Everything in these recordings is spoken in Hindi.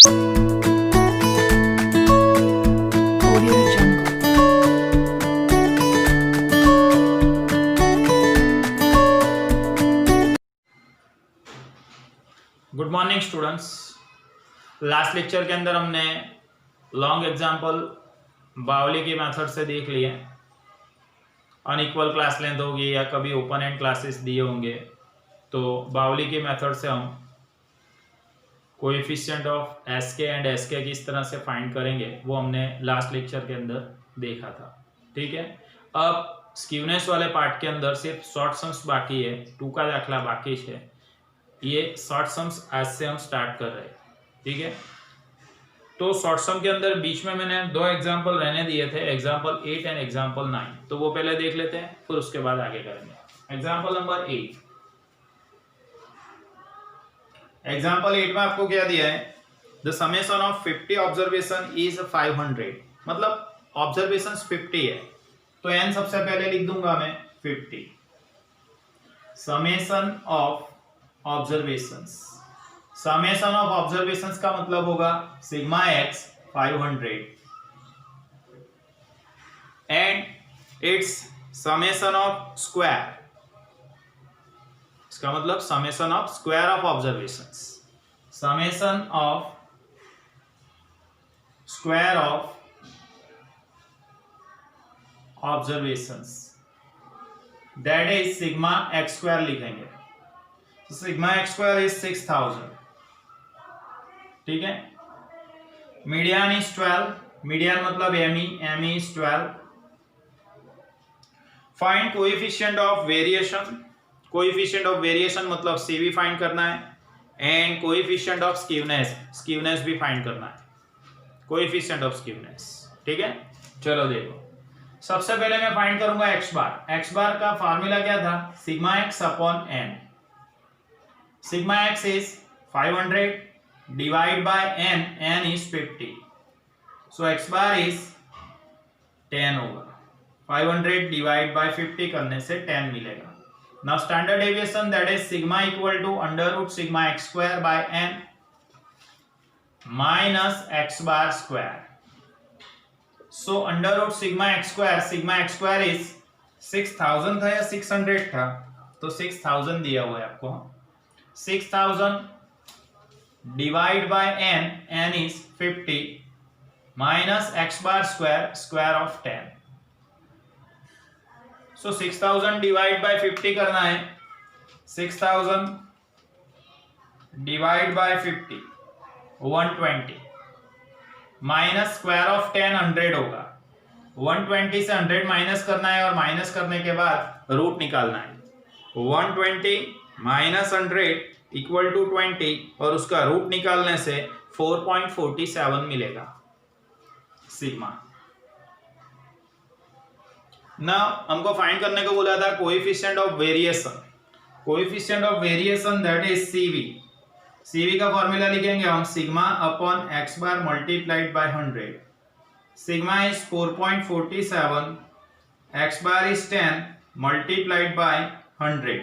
Good morning students. Last lecture के अंदर हमने लॉन्ग एग्जाम्पल बावली की मेथड से देख लिए। अनइक्वल क्लास लेंथ होगी या कभी ओपन एंड क्लासेस दिए होंगे तो बावली की मेथड से हम coefficient of SK and SK किस तरह से फाइंड करेंगे वो हमने लास्ट लेक्चर के अंदर देखा था। ठीक है, अब स्क्यूनेस वाले पार्ट के अंदर सिर्फ शॉर्ट सम्स बाकी है, 2 का दाखला बाकी है। ये शॉर्ट सम्स आज से हम स्टार्ट कर रहे हैं। ठीक है, तो शॉर्ट सम के अंदर बीच में मैंने 2 एग्जांपल रहने दिए थे, एग्जांपल 8 एंड एग्जांपल 9। तो वो पहले देख लेते हैं, फिर उसके बाद आगे करेंगे। Example number 8। एग्जांपल 8 में आपको क्या दिया है, the summation of 50 observation is 500। मतलब ऑब्जर्वेशंस 50 है तो n सबसे पहले लिख दूंगा मैं 50। Summation of observations, summation of observations का मतलब होगा sigma x 500 and it's summation of square, इसका मतलब summation of square of observations, summation of square of observations that is sigma x square लिखेंगे। तो सिग्मा x स्क्वायर इज 6000। ठीक है, मीडियन इज 12, मीडियन मतलब ME is 12। Find coefficient of variation, coefficient of variation मतलब CV फाइंड करना है and coefficient of skewness, skewness भी फाइंड करना है, कोएफिशिएंट ऑफ स्क्यूनेस। ठीक है, चलो देखो, सबसे पहले मैं फाइंड करूंगा x बार। x बार का फार्मूला क्या था, sigma x upon n। Sigma x is 500 divided by n is 50, so x bar is 10 होगा। 500 divided by 50 करने से 10 मिलेगा। Now standard deviation that is sigma equal to under root sigma x square by n minus x bar square, so under root sigma x square is 6000 था या 600 था, तो 6000 दिया हुआ है आपको। 6000 divide by n is 50 minus x bar square of 10। So 6000 divide by 50 करना है, 6000 divide by 50 120 minus square of 10 100 होगा। 120 से 100 माइनस करना है और माइनस करने के बाद रूट निकालना है। 120 माइनस 100 इक्वल टू 20 और उसका रूट निकालने से 4.47 मिलेगा सिग्मा। ना हमको फाइंड करने को बोला था coefficient of variation, coefficient of variation that is CV। CV का फॉर्मूला लिखेंगे हम sigma upon x bar multiplied by 100। Sigma is 4.47, x bar is 10 multiplied by 100,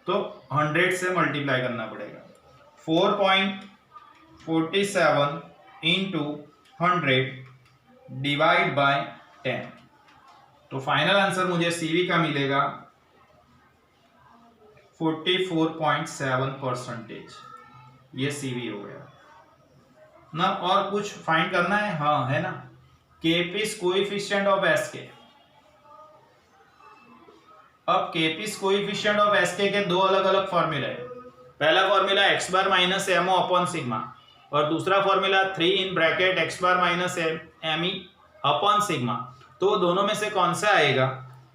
तो 100 से मल्टीप्लाई करना पड़ेगा। 4.47 इंटू 100 डिवाइड बाय 10, तो फाइनल आंसर मुझे CV का मिलेगा 44.7%। ये CV हो गया ना। और कुछ फाइंड करना है, हाँ है ना, केपीस कोएफिशिएंट ऑफ SK। अब केपीस कोएफिशिएंट ऑफ SK के 2 अलग अलग फॉर्मूला है। पहला formula x bar minus MO upon sigma और दूसरा formula 3 in bracket x bar minus ME upon sigma. तो दोनों में से कौन सा आएगा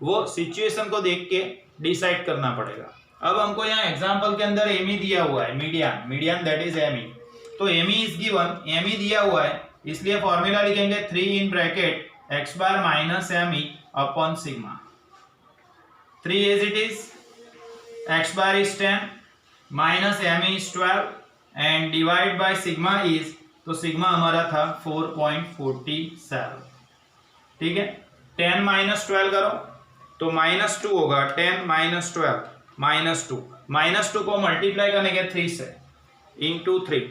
वो सिचुएशन को देख के डिसाइड करना पड़ेगा। अब हमको यहाँ एग्जांपल के अंदर ME दिया हुआ है, मीडियन दैट इज ME। तो ME इज गिवन, ME दिया हुआ है इसलिए फॉर्मूला लिखेंगे 3 in bracket x bar minus ME upon sigma. 3 as it is, x bar is 10 minus ME is 12 and divide by sigma is, तो सिग्मा हमारा था 4.47। ठीक है, 10 माइनस 12 करो तो -2 होगा। 10 माइनस 12 -2 को मल्टीप्लाई करने के 3 से इंटू 3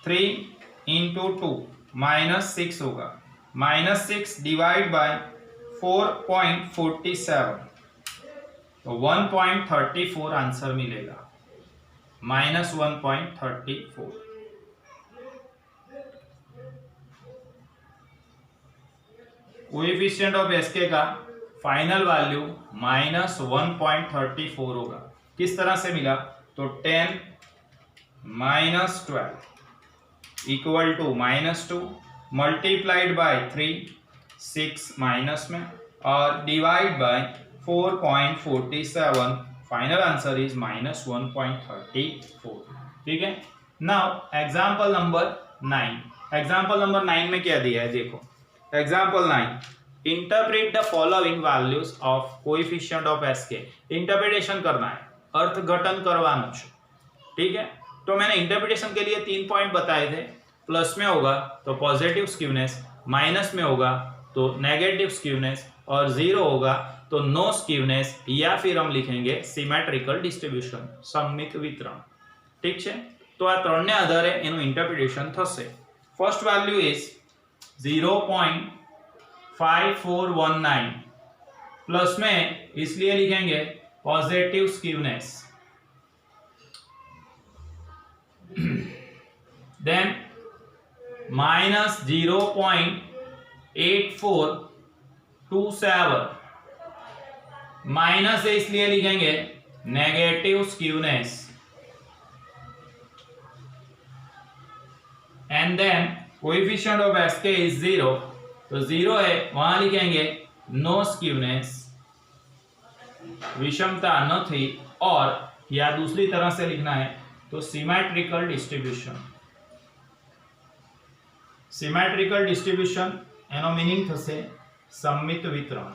3 इंटू 2 -6 होगा, -6 डिवाइड बाय 4.47, तो 1.34 आंसर मिलेगा, -1.34। कोएफिशिएंट ऑफ एसके का फाइनल वैल्यू -1.34 होगा। किस तरह से मिला? तो 10 - 12 equal to -2 multiplied by 3, 6 minus में, और divide by 4.47, final answer is -1.34। ठीक है। Now example number 9। Example number 9 में क्या दिया है देखो। Example 9, interpret the following values of coefficient of SK. Interpretation करना है, अर्थघटन करवाना है। ठीक है, तो मैंने इंटरप्रिटेशन के लिए 3 पॉइंट बताए थे। प्लस में होगा तो पॉजिटिव स्क्यूनेस, माइनस में होगा तो नेगेटिव स्क्यूनेस, और 0 होगा तो नो स्क्यूनेस, या फिर हम लिखेंगे सिमेट्रिकल डिस्ट्रीब्यूशन, सममित वितरण। ठीक है, तो आ ત્રણને આધારે એનું ઇન્ટરપ્રિટેશન થશે। ફર્સ્ટ વેલ્યુ ઇઝ 0.5419, प्लस में इसलिए लिखेंगे पॉजिटिव स्क्यूनेस, देन -0.8427, माइनस है इसलिए लिखेंगे negative skewness, and then coefficient of SK is 0, तो 0 है वहां लिखेंगे नो स्क्यूनेस, विषमता न थी, और या दूसरी तरह से लिखना है तो सिमेट्रिकल डिस्ट्रीब्यूशन। सिमेट्रिकल डिस्ट्रीब्यूशन एनो मीनिंग थશે सममित वितरण।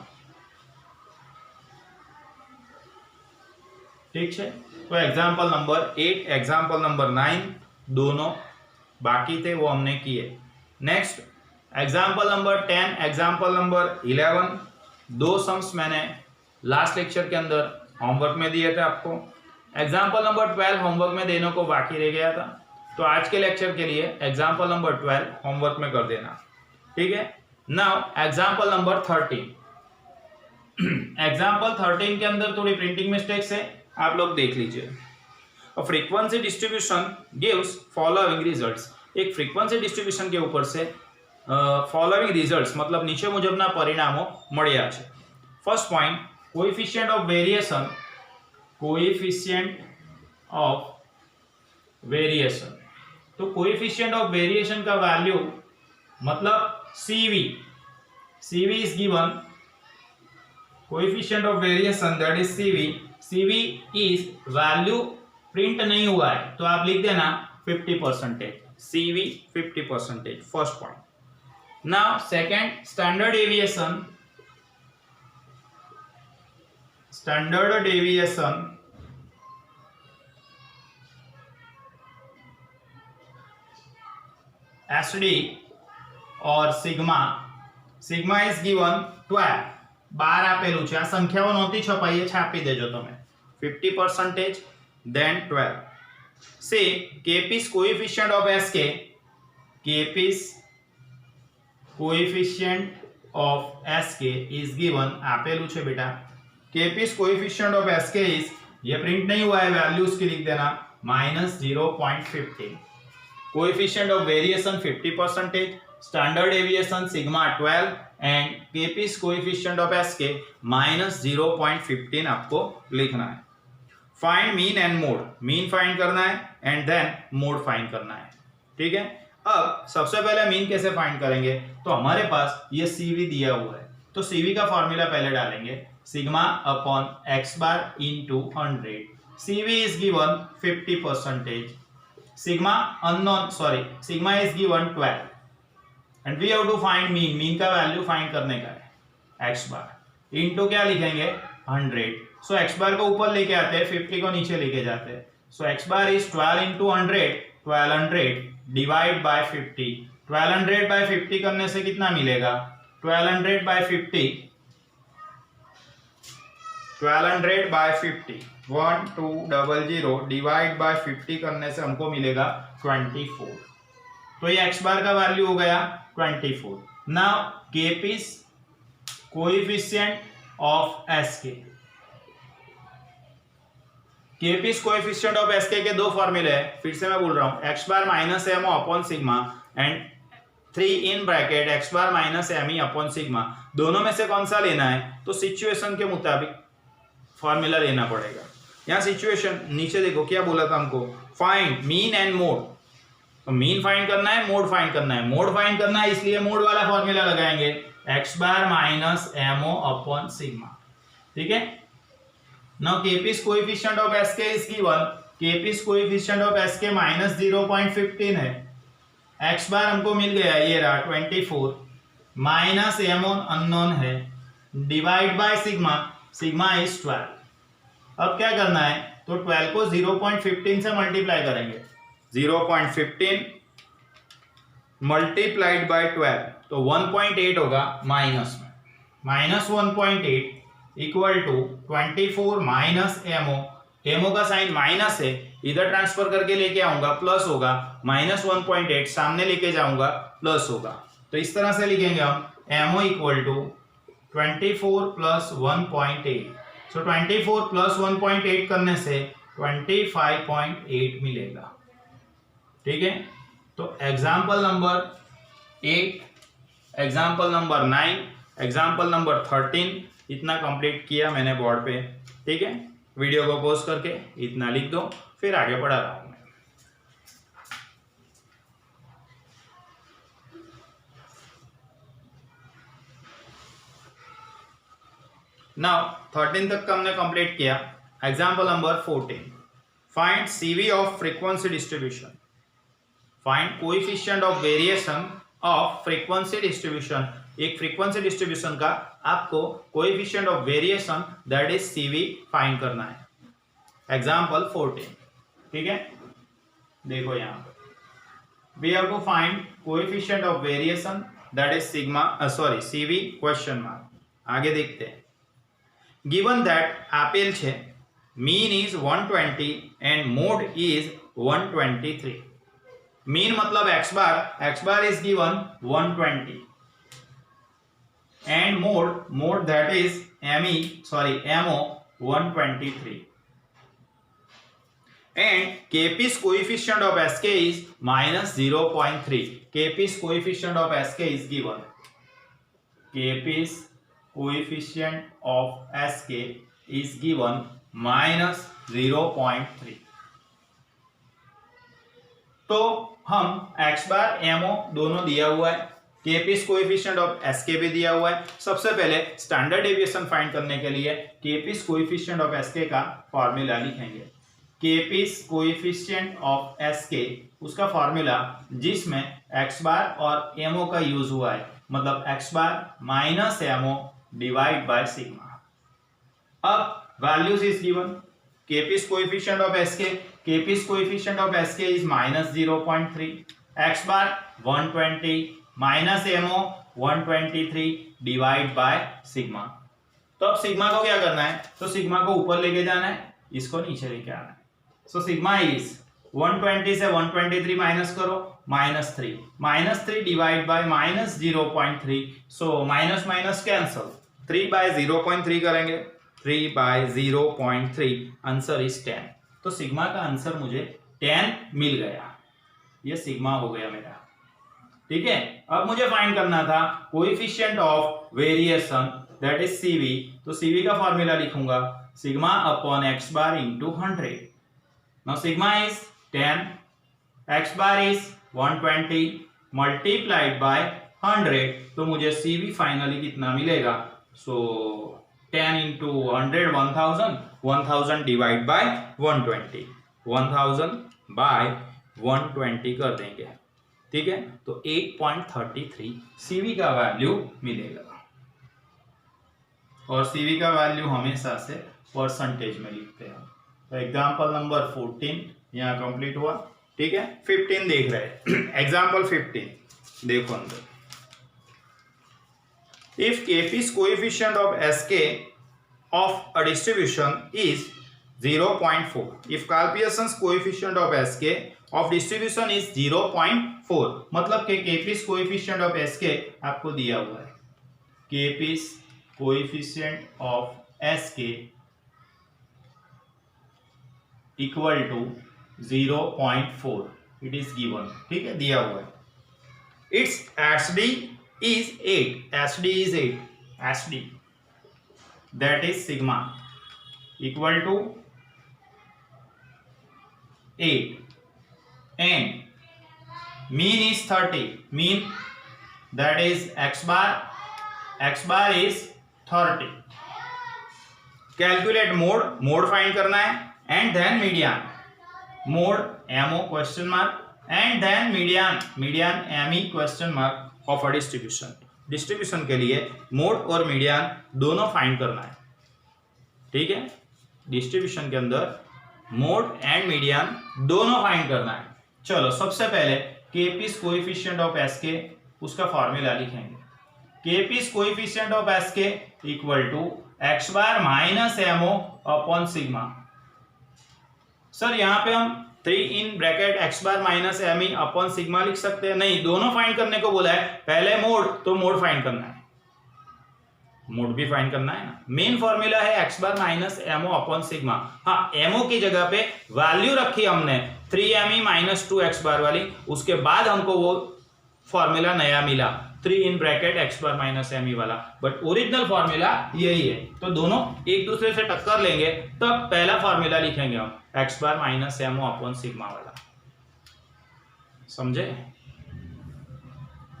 ठीक है, तो एग्जाम्पल नंबर 8, एग्जाम्पल नंबर 9 दोनों बाकी थे वो हमने किए। Next example number 10, example number 11, दो सम्स मैंने लास्ट लेक्चर के अंदर होमवर्क में दिए थे आपको। एग्जाम्पल नंबर 12 होमवर्क में देने को बाकी रह गया था, तो आज के लेक्चर के लिए एग्जाम्पल नंबर 12 होमवर्क में कर देना। ठीक है। Now example number 13। एग्जाम्पल 13 के अंदर थोड़ी प्रिंटिंग मिस्टेक्स है, आप लोग देख लीजिए। Frequency distribution gives following results. एक फ्रीक्वेंसी डिस्ट्रीब्यूशन के ऊपर से फॉलोइंग रिजल्ट्स मतलब नीचे मुजबना परिणामों મળ્યા છે। First point, coefficient of variation, coefficient of variation. तो कोएफिशिएंट ऑफ वेरिएशन का वैल्यू मतलब CV, CV is given, coefficient of variation that is CV, CV is value print नहीं हुआ है तो आप लिख देना 50%, CV 50%, first point. Now second, standard deviation, standard deviation SD और सिग्मा, सिग्मा इज गिवन 12, 12 आपेलू છે, આ સંખ્યાઓ નહોતી છપાઈ એ છાપી દેજો તમે, 50% then 12. Say Kp's coefficient of Sk, Kp's coefficient of Sk is given, आपेलू છે बेटा, Kp's coefficient of Sk is, ये प्रिंट नहीं हुआ है वैल्यू उसकी लिख देना -0.15, coefficient of variation 50%, standard deviation sigma 12 and Kp's coefficient of Sk -0.15 आपको लिखना है। Find mean and mode, mean find करना है एंड देन मोड फाइंड करना है। ठीक है, अब सबसे पहले मीन कैसे फाइंड करेंगे, तो हमारे पास ये CV दिया हुआ है, तो CV का फॉर्मूला पहले डालेंगे, sigma upon x bar into 100, CV is given 50%, sigma unknown, sorry sigma is given 12 and we have to find mean, mean का वैल्यू फाइंड करने का है x बार इंटू क्या लिखेंगे 100, सो x बार को ऊपर लेके आते हैं, 50 को नीचे लेके जाते हैं, so x bar is 12 into 100, 1200 divide by 50, 1200 by 50 करने से कितना मिलेगा, 1200 बाय 50, 1200 बाय 50 1200 डिवाइड बाय 50 करने से हमको मिलेगा 24। तो ये एक्स बार का वैल्यू हो गया 24। Now KP is coefficient of SK. KP is coefficient of SK के दो फॉर्मूले हैं, फिर से मैं बोल रहा हूं, x bar minus MO upon sigma and 3 in bracket x bar minus ME upon sigma. दोनों में से कौन सा लेना है तो सिचुएशन के मुताबिक फॉर्मूला लेना पड़ेगा। यहाँ सिचुएशन नीचे देखो क्या बोला था हमको, फाइंड मीन एंड मोड। तो मीन फाइंड करना है, मोड फाइंड करना है। मोड फाइंड करना है इसलिए मोड वाला फॉर्मूला लगाएंगे, x bar minus MO upon sigma. ठीक है। Now KP's coefficient of SK is given, KP's coefficient of SK minus 0.15 है। एक्स बार हमको मिल गया, ये रहा 24, माइनस एमओ अननोन है, divide by sigma, sigma is 12। अब क्या करना है तो 12 को 0.15 से मल्टीप्लाई करेंगे, 0.15 मल्टीप्लाइड बाय 12 तो 1.8 होगा माइनस में, minus 1.8 equal to 24 minus MO, MO का साइन माइनस है, इधर ट्रांसफर करके लेके आऊंगा प्लस होगा, माइनस 1.8 सामने लेके जाऊंगा प्लस होगा। तो इस तरह से लिखेंगे हम MO equal to 24 plus 1.8। So 24 plus 1.8 करने से 25.8 मिलेगा। ठीक है। तो example number 8, example number 9, example number 13 इतना कंप्लीट किया मैंने बोर्ड पे। ठीक है। वीडियो को पॉज करके इतना लिख दो, फिर आगे पढ़ा रहा हूं मैं। नाउ 13 तक का हमने कंप्लीट किया। Example number 14, find CV of frequency distribution. Find coefficient of variation of frequency distribution. एक फ्रीक्वेंसी डिस्ट्रीब्यूशन का आपको coefficient of variation that is CV find करना है। एग्जाम्पल 14। ठीक है। देखो यहाँ पर we have to find coefficient of variation that is sigma, sorry CV question mark. आगे देखते हैं। गिवन दैट આપેલ છે mean is 120 and mode is 123। Mean मतलब x bar is given 120 and mode that is MO 123 and Kp's coefficient of Sk is minus 0.3. Kp's coefficient of Sk is given. Kp's coefficient of Sk is given minus 0.3. तो हम x बार MO दोनों दिया हुआ है, केपी's कोएफिशिएंट ऑफ एसके भी दिया हुआ है। सबसे पहले स्टैंडर्ड डेविएशन फाइंड करने के लिए केपी's कोएफिशिएंट ऑफ एसके का फॉर्मूला लिखेंगे। केपी's कोएफिशिएंट ऑफ एसके उसका फॉर्मूला जिसमें एक्स बार और एमओ का यूज हुआ है, मतलब x bar minus MO divide by sigma. अब values is given, KP's coefficient of SK, KP's coefficient of SK is minus 0.3, x bar 120 minus MO 123 divide by sigma. तो अब सिग्मा को क्या करना है तो सिग्मा को ऊपर लेके जाना है, इसको नीचे लेके आना है। सो सिग्मा इज 120 से 123 माइनस करो, minus 3 divide by minus 0.3। So minus minus cancel, 3 by 0.3 करेंगे, 3 बाय 0.3 आंसर इज 10। तो सिग्मा का आंसर मुझे 10 मिल गया, ये सिग्मा हो गया मेरा। ठीक है। अब मुझे फाइंड करना था coefficient of variation that is CV. तो सीवी का फॉर्मूला लिखूंगा sigma upon x bar into 100। Now sigma is 10, x bar is 120 multiplied by 100। तो मुझे सीवी फाइनली कितना मिलेगा, सो 10 इंटू 100 1000, 1000 डिवाइड बाय 120, 1000 बाय 120 कर देंगे। ठीक है। तो 8.33 सीवी का वैल्यू मिलेगा, और सीवी का वैल्यू हमेशा से परसेंटेज में लिखते हैं। तो एग्जाम्पल नंबर 14 यहाँ कंप्लीट हुआ। ठीक है। 15 देख रहे हैं। एग्जाम्पल 15 देखो अंदर, if Kp's coefficient of Sk of a distribution is 0.4. If Carl Pearson's coefficient of Sk of distribution is 0.4, मतलब कि Kp's coefficient of Sk आपको दिया हुआ है, Kp's coefficient of Sk equal to 0.4. It is given, ठीक है, दिया हुआ है. Its SD is 8. SD is 8. SD, that is sigma equal to 8, and mean is 30. Mean, that is x bar is 30. Calculate mode, mode find करना है, and then median. Mode MO question mark, and then median ME question mark of a distribution. Distribution के लिए मोड और मीडियन दोनों फाइंड करना है, ठीक है. डिस्ट्रीब्यूशन के अंदर मोड एंड मीडियन दोनों फाइंड करना है. चलो सबसे पहले Kp's कोएफिशिएंट ऑफ Sk, उसका फॉर्मूला लिखेंगे. Kp's coefficient of Sk equal to x bar minus mo upon sigma. Sir यहाँ पे हम 3 in bracket x bar minus me upon sigma लिख सकते हैं? नहीं, दोनों फाइंड करने को बोला है. पहले मोड, तो मोड फाइंड करना है, मोड भी फाइंड करना है ना. मेन फॉर्मूला है x bar minus mo upon sigma. हाँ, mo की जगह पे वैल्यू रखी हमने 3me माइनस 2x बार वाली, उसके बाद हमको वो फॉर्मूला नया मिला 3 in bracket x bar minus me वाला, बट ओरिजिनल फॉर्मूला यही है. तो दोनों एक दूसरे से टक्कर लेंगे, तब पहला फॉर्मूला लिखेंगे हम x bar minus mo upon sigma वाला. समझे?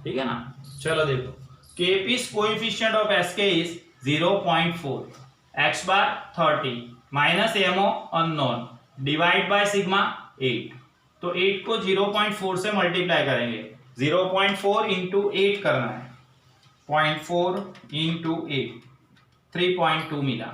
ठीक है ना. चलो देखो, Kp's coefficient of Sk is 0.4, x bar 30 minus mo unknown divide by sigma 8. तो 8 को 0.4 से मल्टीप्लाई करेंगे. 0.4 इंटू 8 करना है, 0.4 इंटू 8 3.2 मिला,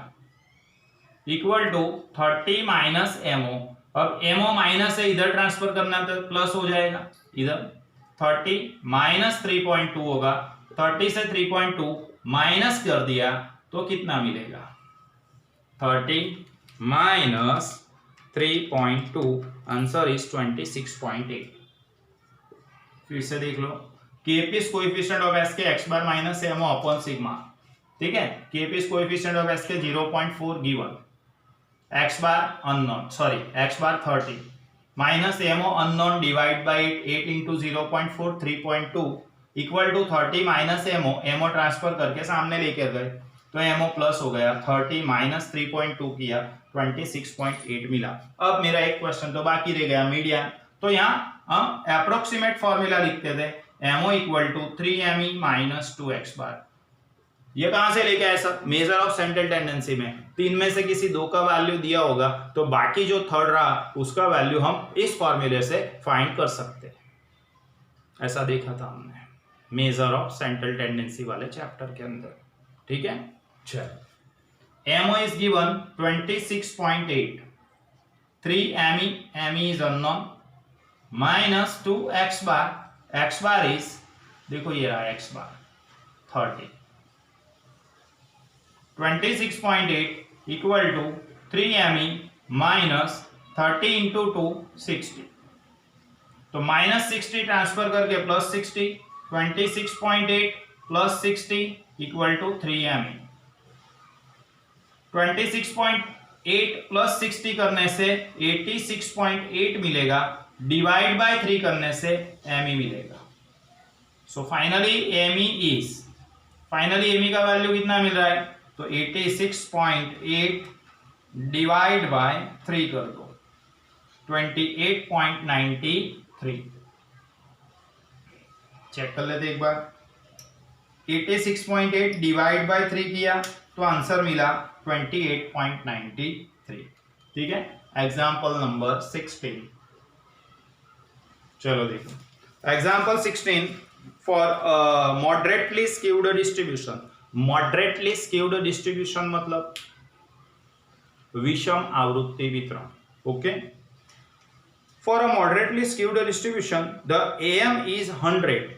इक्वल टू 30 माइनस mo. अब mo माइनस से इधर ट्रांसफर करना है तो प्लस हो जाएगा, इधर 30 माइनस 3.2 होगा. 30 से 3.2 माइनस कर दिया तो कितना मिलेगा? 30 माइनस 3.2, आंसर इज 26.8. फिर से देख लो, Kp's coefficient of Sk x bar minus mo upon sigma, ठीक है. Kp's coefficient of Sk 0.4 given, x bar unknown, sorry x bar 30 minus mo unknown divide by 8 into 0.4 3.2 equal to 30 minus mo transfer करके सामने लेकर गए तो mo प्लस हो गया. 30 माइनस 3.2 किया, 26.8 मिला. अब मेरा एक क्वेश्चन तो बाकी रह गया, मीडियन. तो यहाँ हम अप्रोक्सीमेट फॉर्मूला लिखते थे, mo equal to 3me minus 2x bar. ये कहां से लेके आए sir? Measure of central tendency में 3 में से किसी 2 का वैल्यू दिया होगा, तो बाकी जो थर्ड रहा उसका वैल्यू हम इस फॉर्मूले से फाइंड कर सकते हैं. ऐसा देखा था हमने मेजर ऑफ सेंट्रल टेंडेंसी वाले चैप्टर के अंदर, ठीक है. चलो, mo is given 26.8, 3me is unknown minus 2x bar is, देखो ये रहा x bar 30. 26.8 equal to 3me minus 30 into 2 60. तो माइनस 60 ट्रांसफर करके plus 60, 26.8 plus 60 equal to 3me. 26.8 plus 60 करने से 86.8 मिलेगा, डिवाइड बाय 3 करने से me मिलेगा. सो फाइनली me का वैल्यू कितना मिल रहा है? तो 86.8 डिवाइड बाय 3 कर दो, 28.93. चेक कर लेते एक बार. 86.8 डिवाइड बाय 3 किया तो आंसर मिला 28.93. ठीक है. Example number 16. चलो देखो, example 16 for moderately skewed distribution. Moderately skewed distribution मतलब विषम आवृत्ति वितरण. Okay. For a moderately skewed distribution the AM is 100.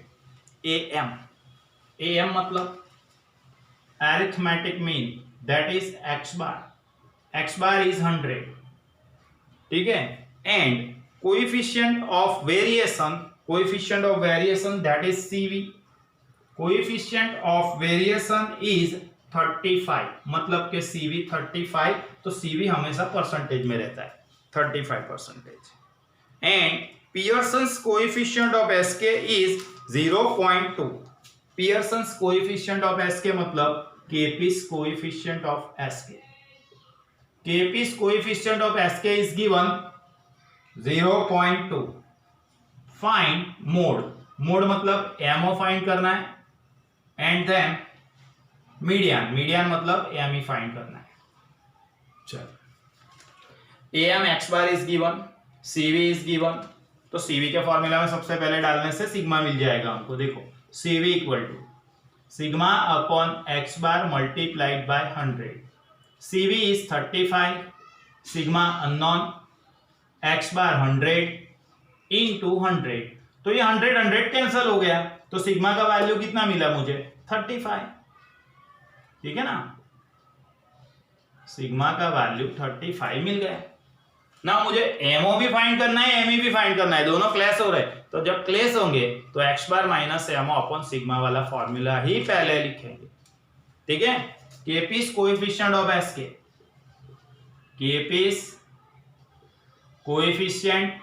AM मतलब arithmetic mean, that is x bar is 100. ठीक है, and coefficient of variation that is CV, coefficient of variation is 35, मतलब कि सीवी 35, तो सीवी हमेशा परसेंटेज में रहता है 35%, and Pearson's coefficient of SK is 0.2, Pearson's coefficient of SK मतलब KP's coefficient of SK, KP's coefficient of SK is given 0.2, find mode, mode मतलब एमओ फाइंड करना है, एंड देन मीडियन, मीडियन मतलब एमई फाइंड करना है। चलो M x bar is given, CV is given, तो सीवी के फॉर्मूला में सबसे पहले डालने से सिग्मा मिल जाएगा हमको। देखो CV equal to sigma upon x bar multiplied by 100, CV is 35, sigma unknown, x bar 100 into 100, तो ये 100 कैंसिल हो गया, तो सिग्मा का वैल्यू कितना मिला मुझे 35, ठीक है ना, सिग्मा का वैल्यू 35 मिल गया ना। मुझे एमओ भी फाइंड करना है, एमई भी फाइंड करना है, दोनों क्लैश हो रहे, तो जब क्लैश होंगे तो x bar minus MO upon sigma वाला फॉर्मूला ही पहले लिखेंगे, ठीक है। KP's coefficient of SK, KP's coefficient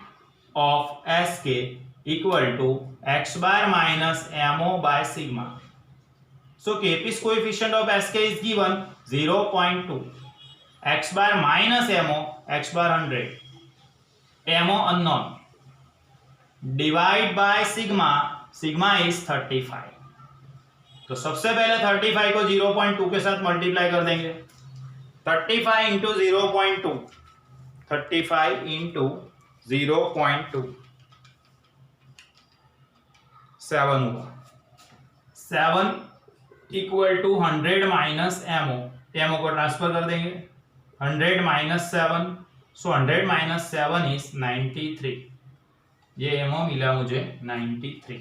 of SK equal to x bar minus MO by sigma, so kp's coefficient of sk is given 0.2, x bar minus mo, x bar 100, mo unknown, divide by sigma, sigma is 35, तो सबसे पहले 35 को 0.2 के साथ मल्टीप्लाई कर देंगे, 35 इंटू 0.2, 35 इंटू 0.2 7 होगा, 7 equal to 100 minus MO, MO को ट्रांसफर कर देंगे, 100 माइनस 7, सो 100 माइनस 7 इज 93, ये एमओ मिला मुझे 93,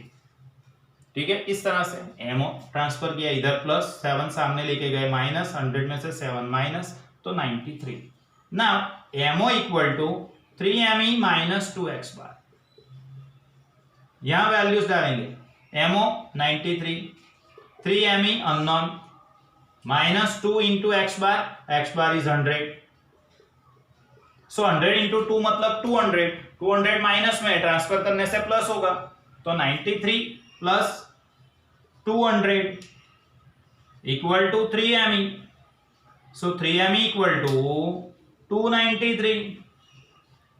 ठीक है। इस तरह से एमओ ट्रांसफर किया, इधर प्लस 7 सामने लेके गए, माइनस 100 में से 7 माइनस, तो 93। Now MO equal to 3me minus 2x bar, यहां वैल्यूज डालेंगे, MO 93, 3me unknown, minus 2 into x bar is 100, so 100 into 2 मतलब 200, 200 माइनस में ट्रांसफर करने से प्लस होगा, तो 93 plus 200 equal to 3me, so 3me equal to 293,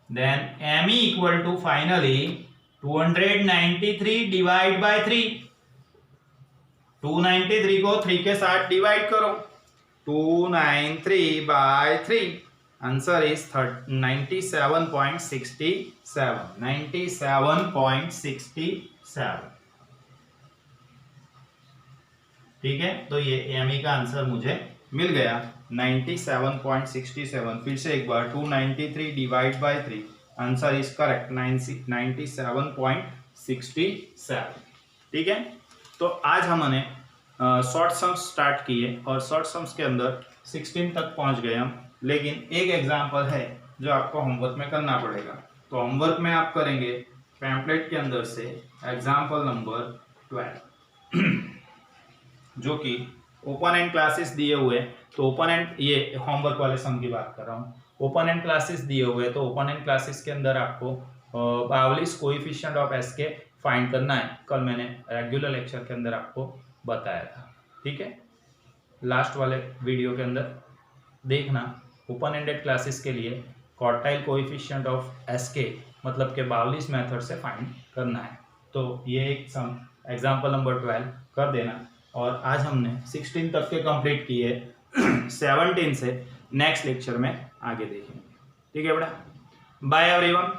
then me equal to finally 293 divide by 3, 293 को 3 के साथ डिवाइड करो, 293 बाय 3, आंसर इज 97.67, 97.67, ठीक है। तो ये एमई का आंसर मुझे मिल गया 97.67, फिर से एक बार 293 divide by 3, answer is correct 97.67, ठीक है। तो आज हमने शॉर्ट सम्स स्टार्ट किए और शॉर्ट सम्स के अंदर 16 तक पहुंच गए हम, लेकिन एक एग्जांपल है जो आपको होमवर्क में करना पड़ेगा। तो होमवर्क में आप करेंगे पैम्पलेट के अंदर से एग्जांपल नंबर 12 जो कि ओपन एंड क्लासेस दिए हुए, तो ओपन एंड, ये होमवर्क वाले सम की बात कर रहा हूँ, ओपन एंड क्लासेस दिए हुए, तो ओपन एंड क्लासेस के अंदर आपको बावलिस कोएफिशिएंट ऑफ एसके फाइंड करना है। कल मैंने रेगुलर लेक्चर के अंदर आपको बताया था, ठीक है। लास्ट वाले वीडियो के अंदर देखना, ओपन एंडेड क्लासेस के लिए क्वार्टाइल कोएफिशिएंट ऑफ एसके मतलब के बावलिस मेथड से फाइंड करना है। तो ये एक सम एग्जांपल नंबर 12 कर देना, और आज हमने 16 तक के कंप्लीट किए, 17 से नेक्स्ट लेक्चर में आगे देखेंगे, ठीक है बेटा। Bye everyone.